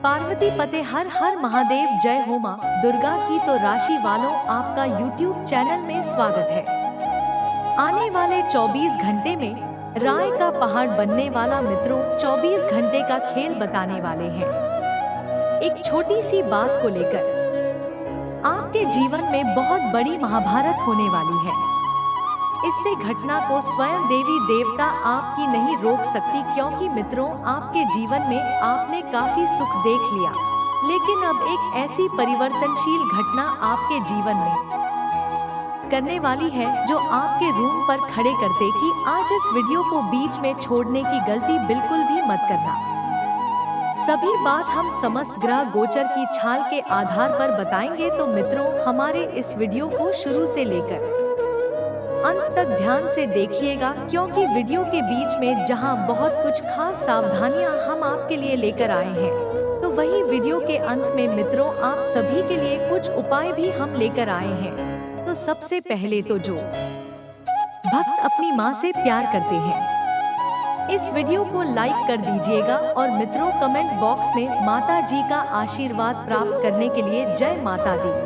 पार्वती पते हर हर महादेव जय हो मां दुर्गा की। तो राशि वालों, आपका YouTube चैनल में स्वागत है। आने वाले 24 घंटे में राय का पहाड़ बनने वाला मित्रों 24 घंटे का खेल बताने वाले हैं। एक छोटी सी बात को लेकर आपके जीवन में बहुत बड़ी महाभारत होने वाली है। इससे घटना को स्वयं देवी देवता आपकी नहीं रोक सकती, क्योंकि मित्रों आपके जीवन में आपने काफी सुख देख लिया, लेकिन अब एक ऐसी परिवर्तनशील घटना आपके जीवन में करने वाली है जो आपके रूम पर खड़े करते कि आज इस वीडियो को बीच में छोड़ने की गलती बिल्कुल भी मत करना। सभी बात हम समस्त ग्रह गोचर की छाल के आधार पर बताएंगे, तो मित्रों हमारे इस वीडियो को शुरू से लेकर अंत तक ध्यान से देखिएगा, क्योंकि वीडियो के बीच में जहां बहुत कुछ खास सावधानियां हम आपके लिए लेकर आए हैं, तो वही वीडियो के अंत में मित्रों आप सभी के लिए कुछ उपाय भी हम लेकर आए हैं। तो सबसे पहले तो जो भक्त अपनी मां से प्यार करते हैं, इस वीडियो को लाइक कर दीजिएगा और मित्रों कमेंट बॉक्स में माता जी का आशीर्वाद प्राप्त करने के लिए जय माता दी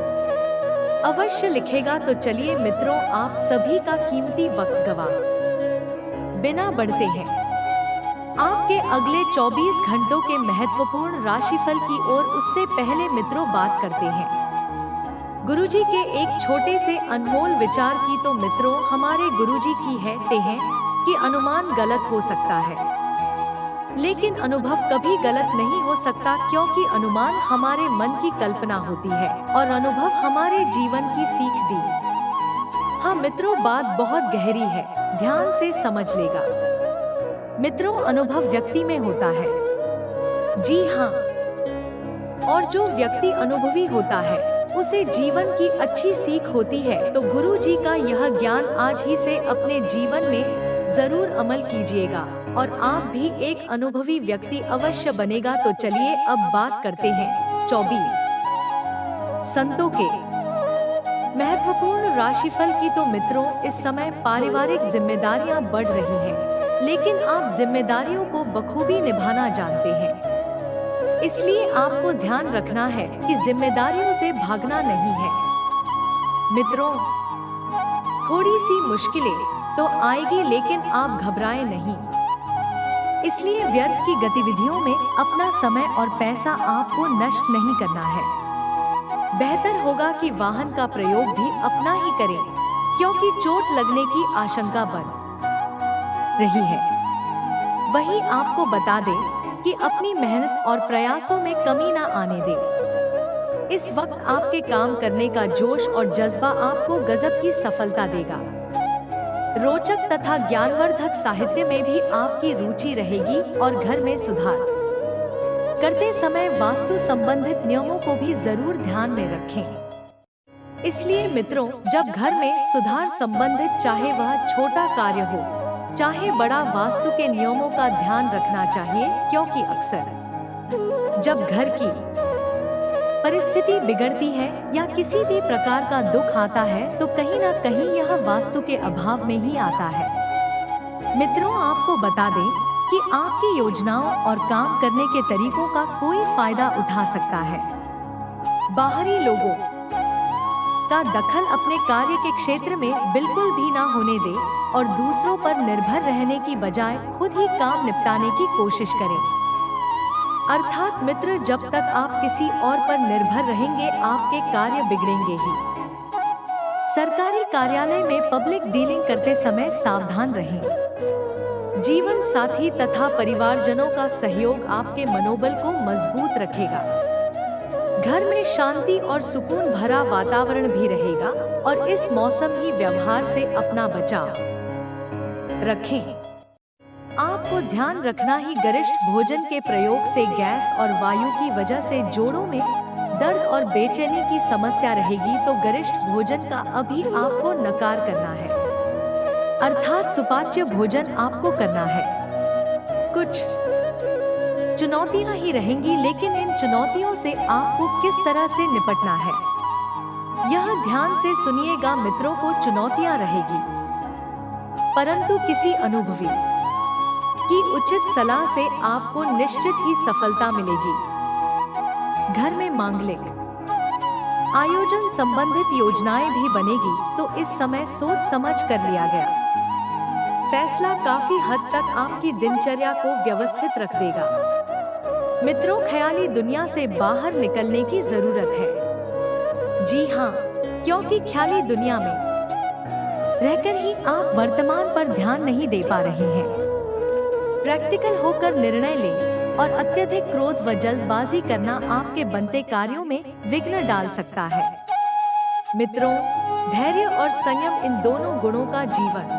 अवश्य लिखेगा। तो चलिए मित्रों आप सभी का कीमती वक्त गवा बिना बढ़ते हैं आपके अगले 24 घंटों के महत्वपूर्ण राशिफल की ओर। उससे पहले मित्रों बात करते हैं गुरुजी के एक छोटे से अनमोल विचार की। तो मित्रों हमारे गुरुजी की कहते हैं कि अनुमान गलत हो सकता है, लेकिन अनुभव कभी गलत नहीं हो सकता, क्योंकि अनुमान हमारे मन की कल्पना होती है और अनुभव हमारे जीवन की सीख दी। हाँ मित्रों बात बहुत गहरी है, ध्यान से समझ लेगा। मित्रों अनुभव व्यक्ति में होता है, जी हाँ, और जो व्यक्ति अनुभवी होता है उसे जीवन की अच्छी सीख होती है। तो गुरु जी का यह ज्ञान आज ही से अपने जीवन में जरूर अमल कीजिएगा और आप भी एक अनुभवी व्यक्ति अवश्य बनेगा। तो चलिए अब बात करते हैं 24 संतों के महत्वपूर्ण राशिफल की। तो मित्रों इस समय पारिवारिक जिम्मेदारियां बढ़ रही हैं, लेकिन आप जिम्मेदारियों को बखूबी निभाना जानते हैं। इसलिए आपको ध्यान रखना है कि जिम्मेदारियों से भागना नहीं है। मित्रों थोड़ी सी मुश्किलें तो आएगी, लेकिन आप घबराएं नहीं। इसलिए व्यर्थ की गतिविधियों में अपना समय और पैसा आपको नष्ट नहीं करना है। बेहतर होगा कि वाहन का प्रयोग भी अपना ही करें, क्योंकि चोट लगने की आशंका बन रही है। वहीं आपको बता दें कि अपनी मेहनत और प्रयासों में कमी ना आने दें। इस वक्त आपके काम करने का जोश और जज्बा आपको गजब की सफलता देगा। रोचक तथा ज्ञानवर्धक साहित्य में भी आपकी रुचि रहेगी और घर में सुधार करते समय वास्तु संबंधित नियमों को भी जरूर ध्यान में रखें। इसलिए मित्रों जब घर में सुधार संबंधित चाहे वह छोटा कार्य हो चाहे बड़ा, वास्तु के नियमों का ध्यान रखना चाहिए, क्योंकि अक्सर जब घर की परिस्थिति बिगड़ती है या किसी भी प्रकार का दुख आता है, तो कहीं ना कहीं यह वास्तु के अभाव में ही आता है। मित्रों आपको बता दें कि आपकी योजनाओं और काम करने के तरीकों का कोई फायदा उठा सकता है। बाहरी लोगों का दखल अपने कार्य के क्षेत्र में बिल्कुल भी ना होने दे और दूसरों पर निर्भर रहने की बजाय खुद ही काम निपटाने की कोशिश करें। अर्थात मित्र जब तक आप किसी और पर निर्भर रहेंगे आपके कार्य बिगड़ेंगे ही। सरकारी कार्यालय में पब्लिक डीलिंग करते समय सावधान रहें। जीवन साथी तथा परिवारजनों का सहयोग आपके मनोबल को मजबूत रखेगा। घर में शांति और सुकून भरा वातावरण भी रहेगा और इस मौसम ही व्यवहार से अपना बचाव रखें। आपको ध्यान रखना ही गरिष्ठ भोजन के प्रयोग से गैस और वायु की वजह से जोड़ों में दर्द और बेचैनी की समस्या रहेगी। तो गरिष्ठ भोजन का अभी आपको नकार करना है, अर्थात सुपाच्य भोजन आपको करना है। कुछ चुनौतियां ही रहेंगी, लेकिन इन चुनौतियों से आपको किस तरह से निपटना है यह ध्यान से सुनिएगा। मित्रों को चुनौतियां रहेगी, परंतु किसी अनुभवी की उचित सलाह से आपको निश्चित ही सफलता मिलेगी। घर में मांगलिक आयोजन संबंधित योजनाएं भी बनेगी, तो इस समय सोच समझ कर लिया गया फैसला काफी हद तक आपकी दिनचर्या को व्यवस्थित रख देगा। मित्रों, ख्याली दुनिया से बाहर निकलने की जरूरत है। जी हाँ, क्योंकि ख्याली दुनिया में रहकर ही आप वर्तमान पर ध्यान नहीं दे पा रहे हैं। प्रैक्टिकल होकर निर्णय लें और अत्यधिक क्रोध व जल्दबाजी करना आपके बनते कार्यों में विघ्न डाल सकता है। मित्रों, धैर्य और संयम इन दोनों गुणों का जीवन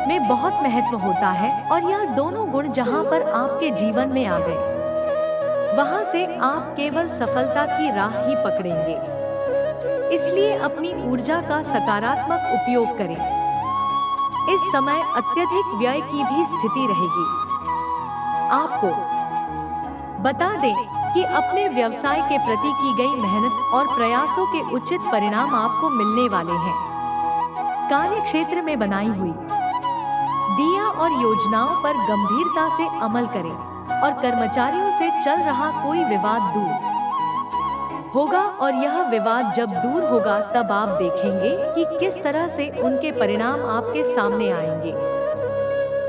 में बहुत महत्व होता है और यह दोनों गुण जहां पर आपके जीवन में आ गए, वहां से आप केवल सफलता की राह ही पकड़ेंगे। इसलिए अपनी ऊर्जा का सकारात्मक उपयोग करें। इस समय अत्यधिक व्यय की भी स्थिति रहेगी। आपको बता दें कि अपने व्यवसाय के प्रति की गई मेहनत और प्रयासों के उचित परिणाम आपको मिलने वाले हैं। कार्य क्षेत्र में बनाई हुई दिया और योजनाओं पर गंभीरता से अमल करें और कर्मचारियों से चल रहा कोई विवाद दूर होगा, और यह विवाद जब दूर होगा तब आप देखेंगे कि किस तरह से उनके परिणाम आपके सामने आएंगे।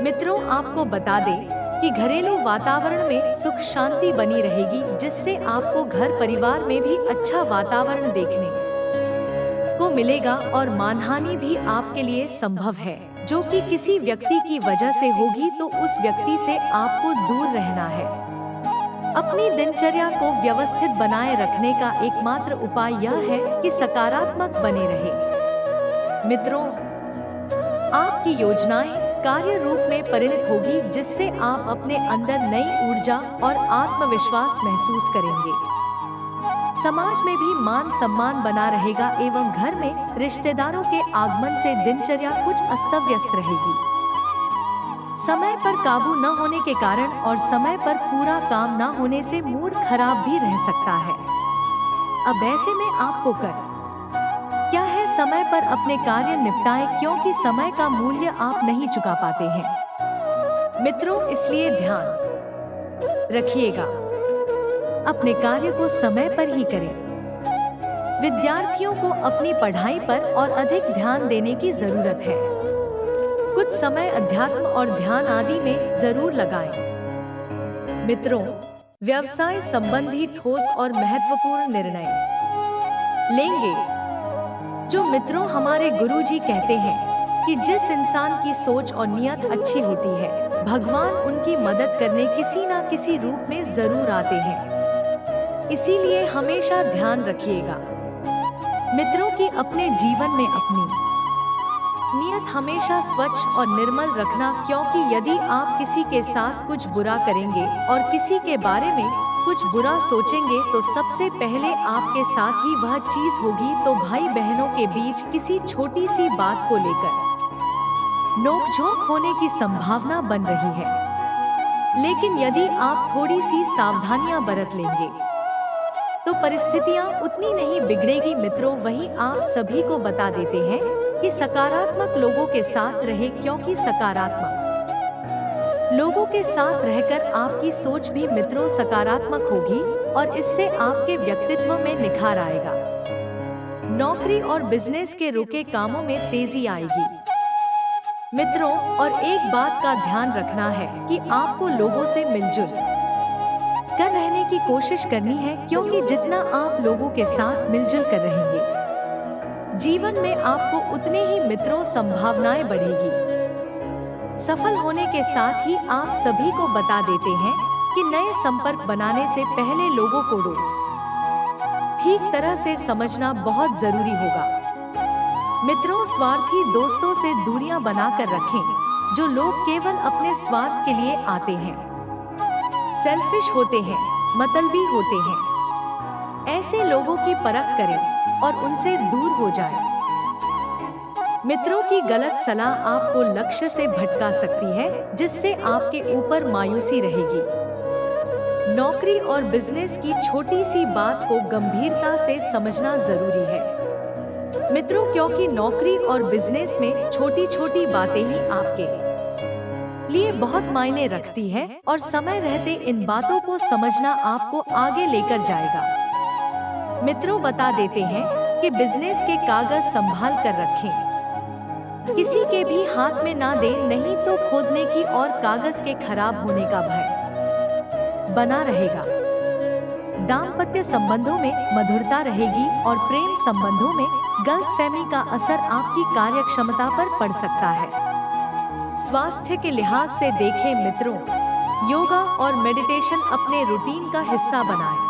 मित्रों, आपको बता दें कि घरेलू वातावरण में सुख शांति बनी रहेगी, जिससे आपको घर परिवार में भी अच्छा वातावरण देखने को मिलेगा और मानहानि भी आपके लिए संभव है, जो कि किसी व्यक्ति की वजह से होगी, तो उस व्यक्ति से आपको दूर रहना है। अपनी दिनचर्या को व्यवस्थित बनाए रखने का एकमात्र उपाय यह है कि सकारात्मक बने रहे। मित्रों, आपकी योजनाएं कार्य रूप में परिणत होगी, जिससे आप अपने अंदर नई ऊर्जा और आत्मविश्वास महसूस करेंगे। समाज में भी मान सम्मान बना रहेगा एवं घर में रिश्तेदारों के आगमन से दिनचर्या कुछ अस्त व्यस्त रहेगी। समय पर काबू न होने के कारण और समय पर पूरा काम न होने से मूड खराब भी रह सकता है। अब ऐसे में आपको क्या है, समय पर अपने कार्य निपटाएं, क्योंकि समय का मूल्य आप नहीं चुका पाते हैं। मित्रों, इसलिए ध्यान रखिएगा, अपने कार्य को समय पर ही करें। विद्यार्थियों को अपनी पढ़ाई पर और अधिक ध्यान देने की जरूरत है। कुछ समय अध्यात्म और ध्यान आदि में जरूर लगाएं। मित्रों, व्यवसाय संबंधी ठोस और महत्वपूर्ण निर्णय लेंगे। जो मित्रों, हमारे गुरुजी कहते हैं कि जिस इंसान की सोच और नियत अच्छी होती है, भगवान उनकी मदद करने किसी न किसी रूप में जरूर आते हैं। इसीलिए हमेशा ध्यान रखिएगा मित्रों कि अपने जीवन में अपनी नियत हमेशा स्वच्छ और निर्मल रखना, क्योंकि यदि आप किसी के साथ कुछ बुरा करेंगे और किसी के बारे में कुछ बुरा सोचेंगे, तो सबसे पहले आपके साथ ही वह चीज होगी। तो भाई बहनों के बीच किसी छोटी सी बात को लेकर नोकझोंक होने की संभावना बन रही है। लेकिन यदि आप थोड़ी सी सावधानियां बरत लेंगे तो परिस्थितियां उतनी नहीं बिगड़ेगी। मित्रों, वहीं आप सभी को बता देते हैं कि सकारात्मक लोगों के साथ रहे, क्योंकि सकारात्मक लोगों के साथ रहकर आपकी सोच भी मित्रों सकारात्मक होगी और इससे आपके व्यक्तित्व में निखार आएगा। नौकरी और बिजनेस के रुके कामों में तेजी आएगी। मित्रों, और एक बात का ध्यान रखना है कि आपको लोगों से मिलजुल कर रहने की कोशिश करनी है, क्योंकि जितना आप लोगों के साथ मिलजुल कर रहेंगे, जीवन में आपको उतने ही मित्रों संभावनाएं बढ़ेगी। सफल होने के साथ ही आप सभी को बता देते हैं कि नए संपर्क बनाने से पहले लोगों को ठीक तरह से समझना बहुत जरूरी होगा। मित्रों, स्वार्थी दोस्तों से दूरियां बनाकर रखें। जो लोग केवल अपने स्वार्थ के लिए आते हैं, सेल्फिश होते हैं, मतलबी होते हैं, ऐसे लोगों की परख करें और उनसे दूर हो जाएं। मित्रों की गलत सलाह आपको लक्ष्य से भटका सकती है, जिससे आपके ऊपर मायूसी रहेगी। नौकरी और बिजनेस की छोटी सी बात को गंभीरता से समझना जरूरी है मित्रों, क्योंकि नौकरी और बिजनेस में छोटी छोटी बातें ही आपके लिए बहुत मायने रखती है और समय रहते इन बातों को समझना आपको आगे लेकर जाएगा। मित्रों, बता देते हैं कि बिजनेस के कागज संभाल कर रखें, किसी के भी हाथ में ना दें, नहीं तो खोदने की और कागज के खराब होने का भय बना रहेगा। दाम्पत्य संबंधों में मधुरता रहेगी और प्रेम संबंधों में गलतफहमी का असर आपकी कार्यक्षमता पर पड़ सकता है। स्वास्थ्य के लिहाज से देखें मित्रों, योगा और मेडिटेशन अपने रूटीन का हिस्सा बनाएं।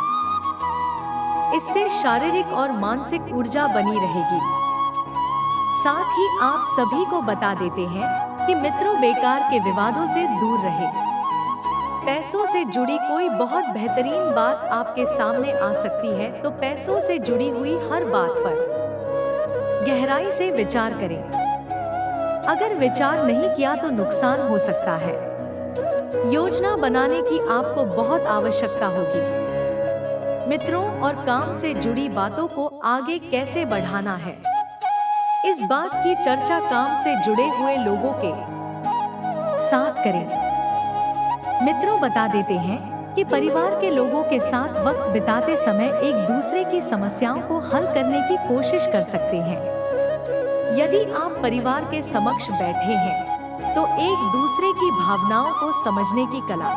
इससे शारीरिक और मानसिक ऊर्जा बनी रहेगी। साथ ही आप सभी को बता देते हैं कि मित्रों, बेकार के विवादों से दूर रहें। पैसों से जुड़ी कोई बहुत बेहतरीन बात आपके सामने आ सकती है, तो पैसों से जुड़ी हुई हर बात पर गहराई से विचार करें। अगर विचार नहीं किया तो नुकसान हो सकता है। योजना बनाने की आपको बहुत आवश्यकता होगी। मित्रों, और काम से जुड़ी बातों को आगे कैसे बढ़ाना है, इस बात की चर्चा काम से जुड़े हुए लोगों के साथ करें। मित्रों, बता देते हैं कि परिवार के लोगों के साथ वक्त बिताते समय एक दूसरे की समस्याओं को हल करने की कोशिश कर सकते हैं। यदि आप परिवार के समक्ष बैठे हैं तो एक दूसरे की भावनाओं को समझने की कला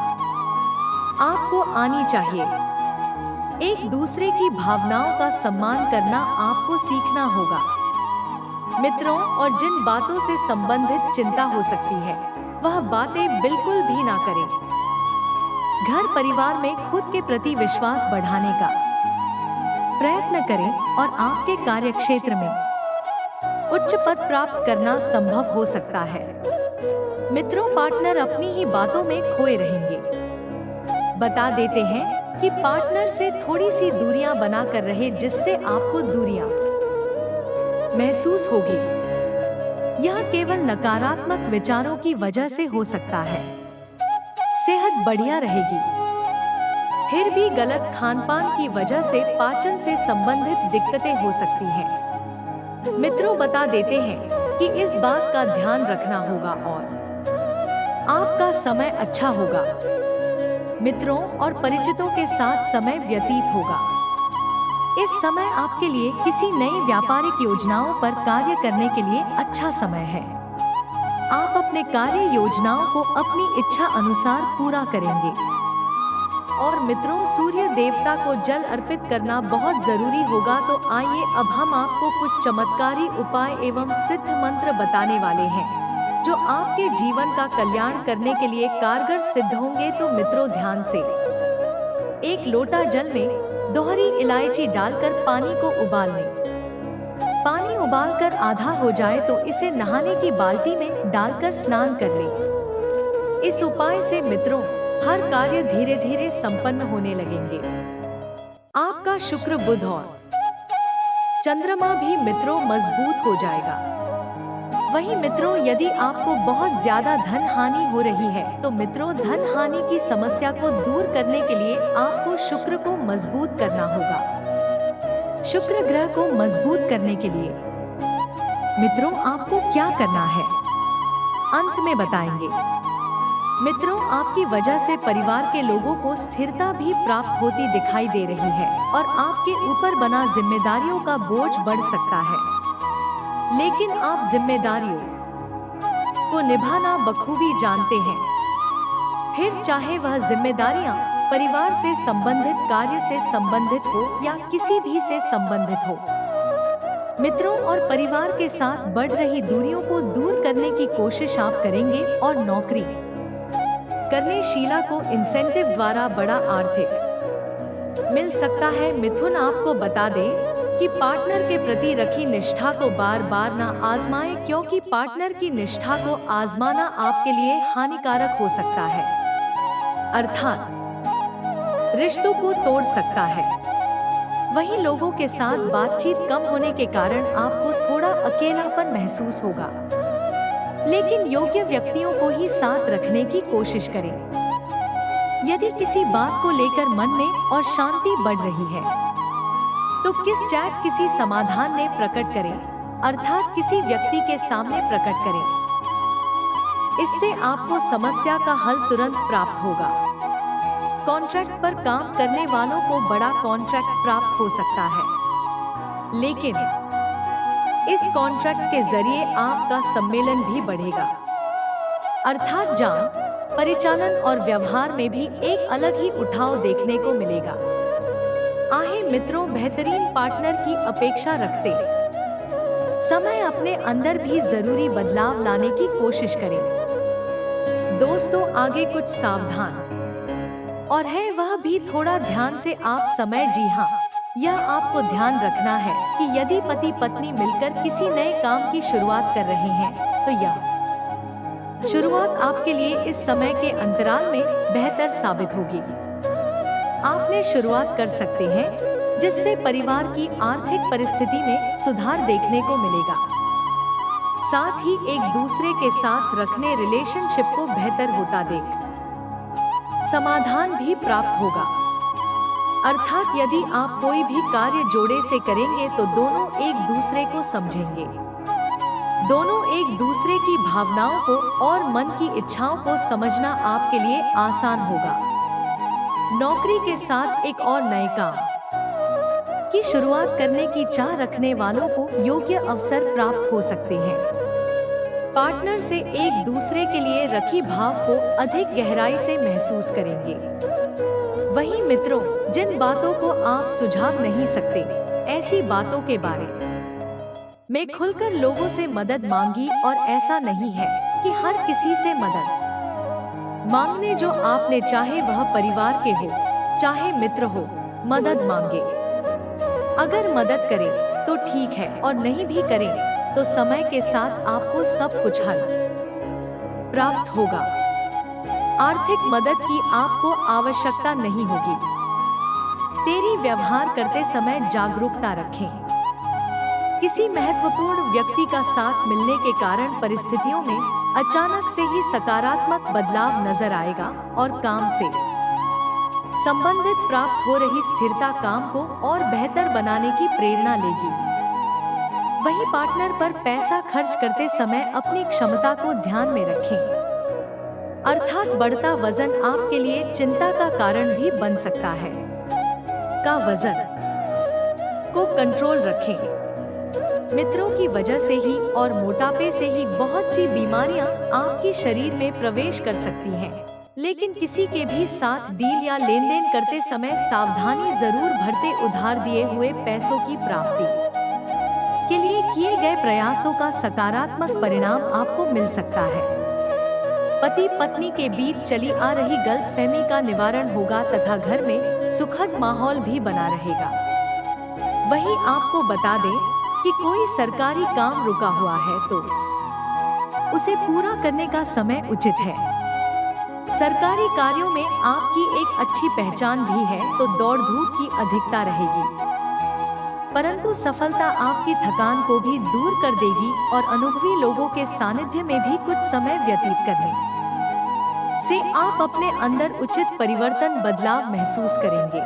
आपको आनी चाहिए। एक दूसरे की भावनाओं का सम्मान करना आपको सीखना होगा। मित्रों, और जिन बातों से संबंधित चिंता हो सकती है वह बातें बिल्कुल भी ना करें। घर परिवार में खुद के प्रति विश्वास बढ़ाने का प्रयत्न करें और आपके कार्यक्षेत्र में उच्च पद प्राप्त करना संभव हो सकता है। मित्रों, पार्टनर अपनी ही बातों में खोए रहेंगे। बता देते हैं कि पार्टनर से थोड़ी सी दूरियां बना कर रहे, जिससे आपको दूरियां महसूस होगी। यह केवल नकारात्मक विचारों की वजह से हो सकता है। सेहत बढ़िया रहेगी, फिर भी गलत खानपान की वजह से पाचन से संबंधित दिक्कतें हो सकती हैं। मित्रों, बता देते हैं कि इस बात का ध्यान रखना होगा और आपका समय अच्छा होगा। मित्रों और परिचितों के साथ समय व्यतीत होगा। इस समय आपके लिए किसी नई व्यापारिक योजनाओं पर कार्य करने के लिए अच्छा समय है। आप अपने कार्य योजनाओं को अपनी इच्छा अनुसार पूरा करेंगे। और मित्रों, सूर्य देवता को जल अर्पित करना बहुत जरूरी होगा। तो आइए अब हम आपको कुछ चमत्कारी उपाय एवं सिद्ध मंत्र बताने वाले हैं जो आपके जीवन का कल्याण करने के लिए कारगर सिद्ध होंगे। तो मित्रों, ध्यान से एक लोटा जल में दोहरी इलायची डालकर पानी को उबाल लें। पानी उबालकर आधा हो जाए तो इसे नहाने की बाल्टी में डालकर स्नान कर लें। इस उपाय से मित्रों, हर कार्य धीरे धीरे संपन्न होने लगेंगे। आपका शुक्र, बुध और चंद्रमा भी मित्रों मजबूत हो जाएगा। वहीं मित्रों, यदि आपको बहुत ज्यादा धन हानि हो रही है तो मित्रों, धन हानि की समस्या को दूर करने के लिए आपको शुक्र को मजबूत करना होगा। शुक्र ग्रह को मजबूत करने के लिए मित्रों आपको क्या करना है, अंत में बताएंगे। मित्रों, आपकी वजह से परिवार के लोगों को स्थिरता भी प्राप्त होती दिखाई दे रही है और आपके ऊपर बना जिम्मेदारियों का बोझ बढ़ सकता है। लेकिन आप जिम्मेदारियों को निभाना बखूबी जानते हैं। फिर चाहे वह जिम्मेदारियां परिवार से संबंधित, कार्य से संबंधित हो या किसी भी से संबंधित हो। मित्रों और परिवार के साथ बढ़ रही दूरियों को दूर करने की कोशिश आप करेंगे और नौकरी करने शीला को इंसेंटिव द्वारा बड़ा आर्थिक मिल सकता है। मिथुन, आपको बता दें कि पार्टनर के प्रति रखी निष्ठा को बार बार ना आजमाएं, क्योंकि पार्टनर की निष्ठा को आजमाना आपके लिए हानिकारक हो सकता है, अर्थात रिश्तों को तोड़ सकता है। वहीं लोगों के साथ बातचीत कम होने के कारण आपको थोड़ा अकेलापन महसूस होगा, लेकिन योग्य व्यक्तियों को ही साथ रखने की कोशिश करें। यदि किसी बात को लेकर मन में और शांति बढ़ रही है तो किसी समाधान में प्रकट करें, अर्थात किसी व्यक्ति के सामने प्रकट करें। इससे आपको समस्या का हल तुरंत प्राप्त होगा। कॉन्ट्रैक्ट पर काम करने वालों को बड़ा कॉन्ट्रैक्ट प्राप्त हो सकता है, लेकिन इस कॉन्ट्रैक्ट के जरिए आपका सम्मेलन भी बढ़ेगा। अर्थात जान, परिचालन और व्यवहार में भी एक अलग ही उठाव देखने को मिलेगा। आहे मित्रों, बेहतरीन पार्टनर की अपेक्षा रखते समय अपने अंदर भी जरूरी बदलाव लाने की कोशिश करें। दोस्तों, आगे कुछ सावधान और है वह भी थोड़ा ध्यान से आप समय। जी हाँ, यह आपको ध्यान रखना है कि यदि पति पत्नी मिलकर किसी नए काम की शुरुआत कर रहे हैं तो यह शुरुआत आपके लिए इस समय के अंतराल में बेहतर साबित होगी। आपने शुरुआत कर सकते हैं जिससे परिवार की आर्थिक परिस्थिति में सुधार देखने को मिलेगा। साथ ही एक दूसरे के साथ रखने रिलेशनशिप को बेहतर होता देख समाधान भी प्राप्त होगा। अर्थात यदि आप कोई भी कार्य जोड़े से करेंगे तो दोनों एक दूसरे को समझेंगे, दोनों एक दूसरे की भावनाओं को और मन की इच्छाओं को समझना आपके लिए आसान होगा। नौकरी के साथ एक और नए काम की शुरुआत करने की चाह रखने वालों को योग्य अवसर प्राप्त हो सकते हैं। पार्टनर से एक दूसरे के लिए रखी भाव को अधिक गहराई से महसूस करेंगे। वहीं मित्रों, जिन बातों को आप सुझाव नहीं सकते, ऐसी बातों के बारे में खुलकर लोगों से मदद मांगी। और ऐसा नहीं है कि हर किसी से मदद मांगने जो आपने, चाहे वह परिवार के हो चाहे मित्र हो, मदद मांगे। अगर मदद करें तो ठीक है और नहीं भी करें तो समय के साथ आपको सब कुछ हल प्राप्त होगा। आर्थिक मदद की आपको आवश्यकता नहीं होगी। तेरी व्यवहार करते समय जागरूकता रखें। किसी महत्वपूर्ण व्यक्ति का साथ मिलने के कारण परिस्थितियों में अचानक से ही सकारात्मक बदलाव नजर आएगा और काम से संबंधित प्राप्त हो रही स्थिरता काम को और बेहतर बनाने की प्रेरणा लेगी। वहीं पार्टनर पर पैसा खर्च करते समय अपनी क्षमता को ध्यान में रखें। अर्थात बढ़ता वजन आपके लिए चिंता का कारण भी बन सकता है। का वजन को कंट्रोल रखें। मित्रों की वजह से ही और मोटापे से ही बहुत सी बीमारियां आपके शरीर में प्रवेश कर सकती हैं। लेकिन किसी के भी साथ डील या लेन देन करते समय सावधानी जरूर बरतें। उधार दिए हुए पैसों की प्राप्ति के लिए किए गए प्रयासों का सकारात्मक परिणाम आपको मिल सकता है। पति पत्नी के बीच चली आ रही गलतफहमी का निवारण होगा तथा घर में सुखद माहौल भी बना रहेगा। वहीं आपको बता दें कि कोई सरकारी काम रुका हुआ है तो उसे पूरा करने का समय उचित है। सरकारी कार्यों में आपकी एक अच्छी पहचान भी है तो दौड़ धूप की अधिकता रहेगी, परंतु सफलता आपकी थकान को भी दूर कर देगी और अनुभवी लोगों के सानिध्य में भी कुछ समय व्यतीत करने से आप अपने अंदर उचित परिवर्तन बदलाव महसूस करेंगे।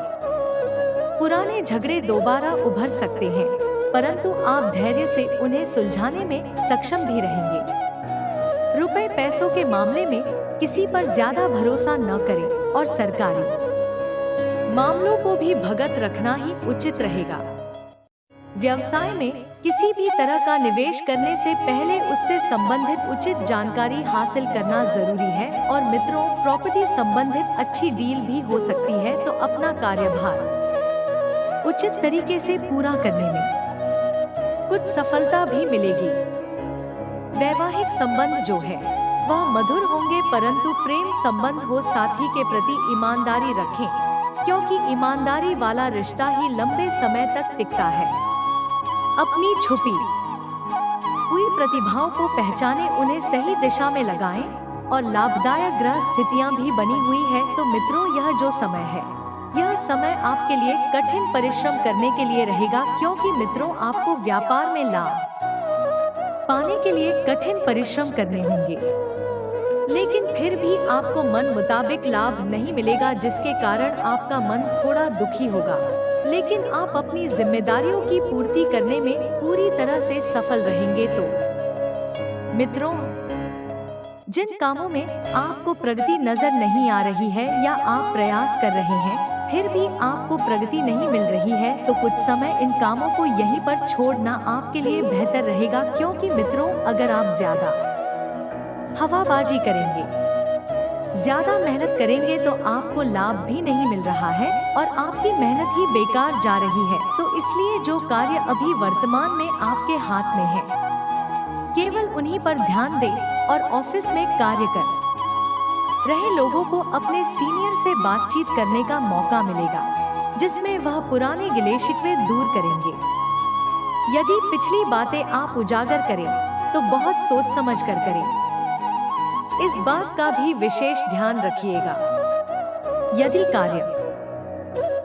पुराने झगड़े दोबारा उभर सकते हैं, परंतु आप धैर्य से उन्हें सुलझाने में सक्षम भी रहेंगे। रुपए पैसों के मामले में किसी पर ज्यादा भरोसा न करें और सरकारी मामलों को भी भगत रखना ही उचित रहेगा। व्यवसाय में किसी भी तरह का निवेश करने से पहले उससे संबंधित उचित जानकारी हासिल करना जरूरी है। और मित्रों, प्रॉपर्टी संबंधित अच्छी डील भी हो सकती है तो अपना कार्यभार उचित तरीके से पूरा करने में कुछ सफलता भी मिलेगी। वैवाहिक संबंध जो है वह मधुर होंगे, परंतु प्रेम संबंध हो साथी के प्रति ईमानदारी रखें, क्योंकि ईमानदारी वाला रिश्ता ही लंबे समय तक टिकता है। अपनी छुपी हुई प्रतिभाओं को पहचानें, उन्हें सही दिशा में लगाएं और लाभदायक ग्रह स्थितियां भी बनी हुई है तो मित्रों, यह जो समय है यह समय आपके लिए कठिन परिश्रम करने के लिए रहेगा, क्योंकि मित्रों आपको व्यापार में लाभ पाने के लिए कठिन परिश्रम करने होंगे, लेकिन फिर भी आपको मन मुताबिक लाभ नहीं मिलेगा, जिसके कारण आपका मन थोड़ा दुखी होगा। लेकिन आप अपनी जिम्मेदारियों की पूर्ति करने में पूरी तरह से सफल रहेंगे। तो मित्रों, जिन कामों में आपको प्रगति नजर नहीं आ रही है या आप प्रयास कर रहे हैं फिर भी आपको प्रगति नहीं मिल रही है, तो कुछ समय इन कामों को यहीं पर छोड़ना आपके लिए बेहतर रहेगा, क्योंकि मित्रों अगर आप ज्यादा हवाबाजी करेंगे, ज्यादा मेहनत करेंगे तो आपको लाभ भी नहीं मिल रहा है और आपकी मेहनत ही बेकार जा रही है। तो इसलिए जो कार्य अभी वर्तमान में आपके हाथ में है केवल उन्हीं पर ध्यान दें और ऑफिस में कार्य कर रहे लोगों को अपने सीनियर से बातचीत करने का मौका मिलेगा, जिसमें वह पुराने गिले शिकवे दूर करेंगे। यदि पिछली बातें आप उजागर करें तो बहुत सोच समझ कर करें। इस बात का भी विशेष ध्यान रखिएगा। यदि कार्य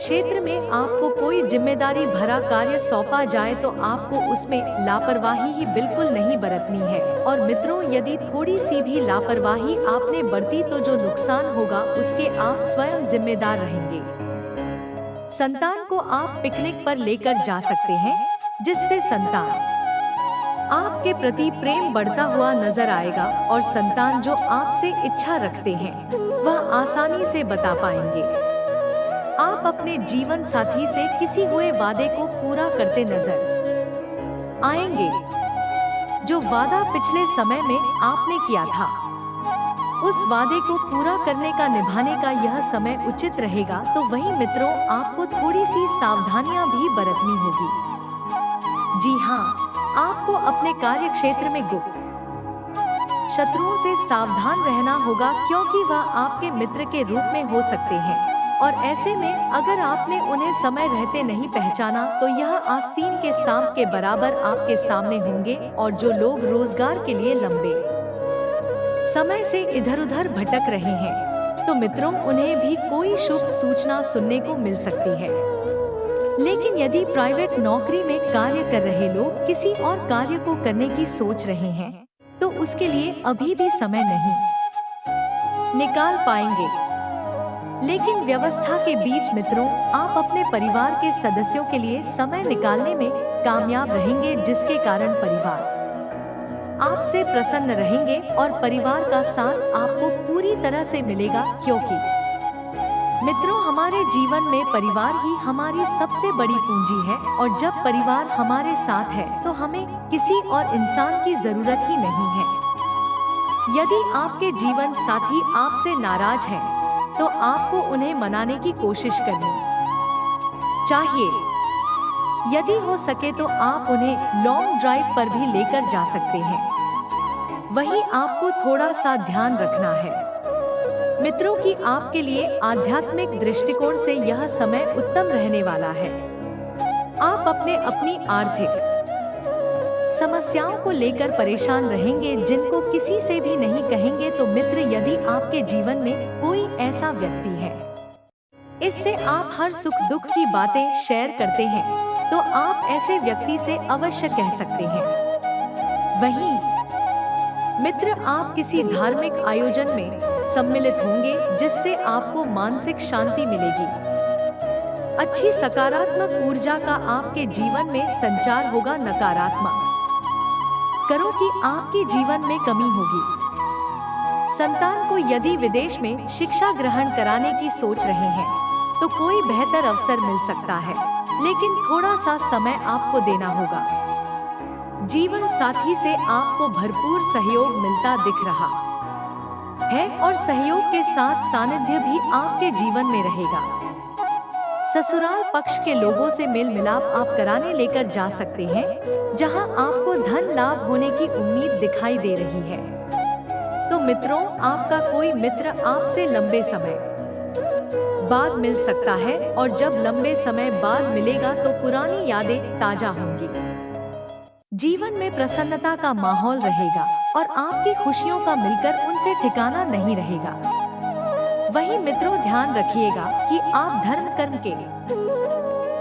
क्षेत्र में आपको कोई जिम्मेदारी भरा कार्य सौंपा जाए तो आपको उसमें लापरवाही ही बिल्कुल नहीं बरतनी है। और मित्रों यदि थोड़ी सी भी लापरवाही आपने बरती तो जो नुकसान होगा उसके आप स्वयं जिम्मेदार रहेंगे। संतान को आप पिकनिक पर लेकर जा सकते हैं, जिससे संतान आपके प्रति प्रेम बढ़ता हुआ नजर आएगा और संतान जो आपसे इच्छा रखते हैं वह आसानी से बता पाएंगे। आप अपने जीवन साथी से किसी हुए वादे को पूरा करते नजर आएंगे। जो वादा पिछले समय में आपने किया था उस वादे को पूरा करने का निभाने का यह समय उचित रहेगा। तो वहीं मित्रों आपको थोड़ी सी सावधानियां भी बरतनी होगी। जी हाँ, आपको अपने कार्य क्षेत्र में गुप्त शत्रुओं से सावधान रहना होगा, क्योंकि वह आपके मित्र के रूप में हो सकते हैं और ऐसे में अगर आपने उन्हें समय रहते नहीं पहचाना तो यह आस्तीन के सांप के बराबर आपके सामने होंगे। और जो लोग रोजगार के लिए लंबे समय से इधर-उधर भटक रहे हैं तो मित्रों उन्हें भी कोई शुभ सूचना सुनने को मिल सकती है। लेकिन यदि प्राइवेट नौकरी में कार्य कर रहे लोग किसी और कार्य को करने की सोच रहे हैं तो उसके लिए अभी भी समय नहीं निकाल पाएंगे। लेकिन व्यवस्था के बीच मित्रों आप अपने परिवार के सदस्यों के लिए समय निकालने में कामयाब रहेंगे, जिसके कारण परिवार आपसे प्रसन्न रहेंगे और परिवार का साथ आपको पूरी तरह से मिलेगा। क्योंकि मित्रों हमारे जीवन में परिवार ही हमारी सबसे बड़ी पूंजी है और जब परिवार हमारे साथ है तो हमें किसी और इंसान की जरूरत ही नहीं है। यदि आपके जीवन साथी आपसे नाराज है तो आपको उन्हें मनाने की कोशिश करनी चाहिए। यदि हो सके तो आप उन्हें लॉन्ग ड्राइव पर भी लेकर जा सकते हैं। वहीं आपको थोड़ा सा ध्यान रखना है मित्रों कि आपके लिए आध्यात्मिक दृष्टिकोण से यह समय उत्तम रहने वाला है। आप अपनी आर्थिक समस्याओं को लेकर परेशान रहेंगे जिनको किसी से भी नहीं कहेंगे। तो मित्र यदि आपके जीवन में कोई ऐसा व्यक्ति है इससे आप हर सुख दुख की बातें शेयर करते हैं तो आप ऐसे व्यक्ति से अवश्य कह सकते हैं। वहीं मित्र आप किसी धार्मिक आयोजन में सम्मिलित होंगे जिससे आपको मानसिक शांति मिलेगी। अच्छी सकारात्मक ऊर्जा का आपके जीवन में संचार होगा। नकारात्मक करो कि आपके जीवन में कमी होगी। संतान को यदि विदेश में शिक्षा ग्रहण कराने की सोच रहे हैं तो कोई बेहतर अवसर मिल सकता है, लेकिन थोड़ा सा समय आपको देना होगा। जीवन साथी से आपको भरपूर सहयोग मिलता दिख रहा है और सहयोग के साथ सानिध्य भी आपके जीवन में रहेगा। ससुराल पक्ष के लोगों से मेल मिलाप आप कराने लेकर जा सकते हैं, जहां आपको धन लाभ होने की उम्मीद दिखाई दे रही है। तो मित्रों आपका कोई मित्र आपसे लंबे समय बाद मिल सकता है और जब लंबे समय बाद मिलेगा तो पुरानी यादें ताजा होंगी। जीवन में प्रसन्नता का माहौल रहेगा और आपकी खुशियों का मिलकर उनसे ठिकाना नहीं रहेगा। वहीं मित्रों ध्यान रखिएगा कि आप धर्म कर्म के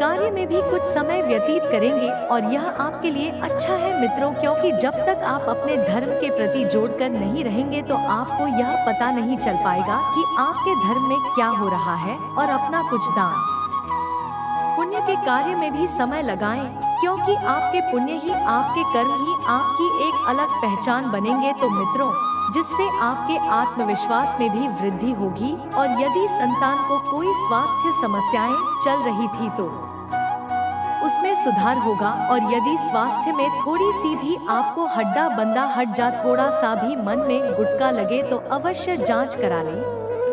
कार्य में भी कुछ समय व्यतीत करेंगे और यह आपके लिए अच्छा है मित्रों, क्योंकि जब तक आप अपने धर्म के प्रति जोड़कर नहीं रहेंगे तो आपको यह पता नहीं चल पाएगा कि आपके धर्म में क्या हो रहा है। और अपना कुछ दान पुण्य के कार्य में भी समय लगाएं, क्योंकि आपके पुण्य ही आपके कर्म ही आपकी एक अलग पहचान बनेंगे। तो मित्रों जिससे आपके आत्मविश्वास में भी वृद्धि होगी। और यदि संतान को कोई स्वास्थ्य समस्याएं चल रही थी तो उसमें सुधार होगा। और यदि स्वास्थ्य में थोड़ी सी भी आपको हड्डा बंदा हट जा, थोड़ा सा भी मन में गुटका लगे तो अवश्य जांच करा लें,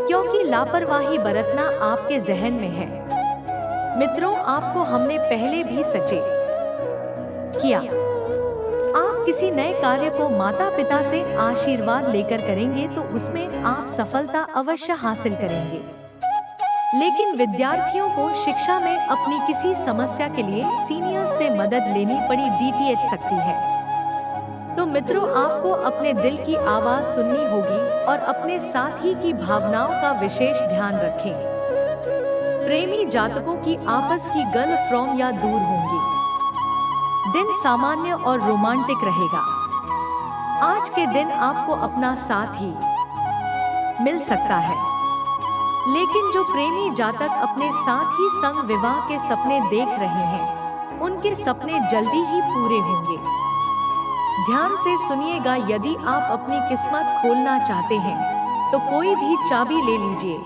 क्योंकि लापरवाही बरतना आपके जहन में है। मित्रों, आपको हमने पहले भी सचेत किया। आप किसी नए कार्य को माता पिता से आशीर्वाद लेकर करेंगे तो उसमें आप सफलता अवश्य हासिल करेंगे। लेकिन विद्यार्थियों को शिक्षा में अपनी किसी समस्या के लिए सीनियर्स से मदद लेनी पड़ी DTH सकती है। तो मित्रों, आपको अपने दिल की आवाज सुननी होगी और अपने साथी की भावनाओं का विशेष ध्यान रखें। प्रेमी जातकों की आपस की गर्लफ्रेंड या दूर होंगी। दिन सामान्य और रोमांटिक रहेगा। आज के दिन आपको अपना साथी मिल सकता है, लेकिन जो प्रेमी जातक अपने साथी संग विवाह के सपने देख रहे हैं, उनके सपने जल्दी ही पूरे होंगे। ध्यान से सुनिएगा, यदि आप अपनी किस्मत खोलना चाहते हैं तो कोई भी चाबी ले लीजिए।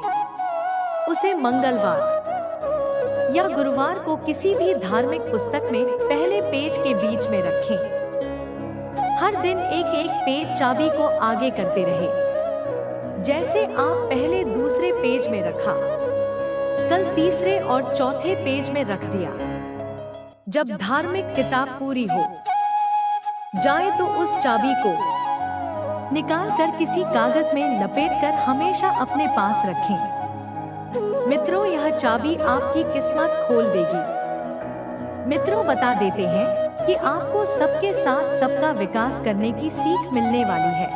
उसे मंगलवार या गुरुवार को किसी भी धार्मिक पुस्तक में पहले पेज के बीच में रखें। हर दिन एक एक पेज चाबी को आगे करते रहे। जैसे आप पहले दूसरे पेज में रखा, कल तीसरे और चौथे पेज में रख दिया। जब धार्मिक किताब पूरी हो जाए तो उस चाबी को निकाल कर किसी कागज में लपेटकर हमेशा अपने पास रखें। मित्रों, यह चाबी आपकी किस्मत खोल देगी। मित्रों, बता देते हैं कि आपको सबके साथ सबका विकास करने की सीख मिलने वाली है।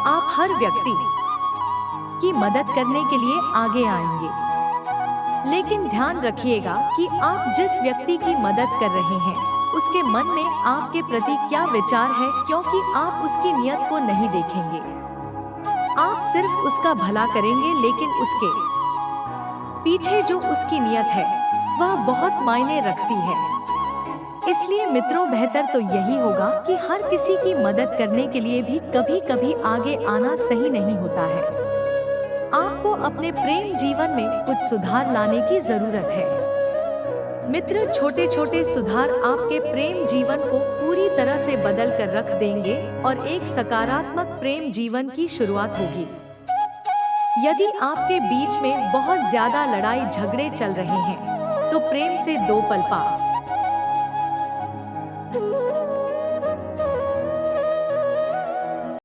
आप हर व्यक्ति की मदद करने के लिए आगे आएंगे, लेकिन ध्यान रखिएगा कि आप जिस व्यक्ति की मदद कर रहे हैं उसके मन में आपके प्रति क्या विचार है, क्योंकि आप उसकी नियत को नहीं देखेंगे। आप सिर्फ उसका भला करेंगे, लेकिन उसके पीछे जो उसकी नियत है वह बहुत मायने रखती है। इसलिए मित्रों, बेहतर तो यही होगा कि हर किसी की मदद करने के लिए भी कभी कभी आगे आना सही नहीं होता है। आपको अपने प्रेम जीवन में कुछ सुधार लाने की जरूरत है। मित्र, छोटे छोटे सुधार आपके प्रेम जीवन को पूरी तरह से बदल कर रख देंगे और एक सकारात्मक प्रेम जीवन की शुरुआत होगी। यदि आपके बीच में बहुत ज्यादा लड़ाई झगड़े चल रहे हैं तो प्रेम से 2 पल पास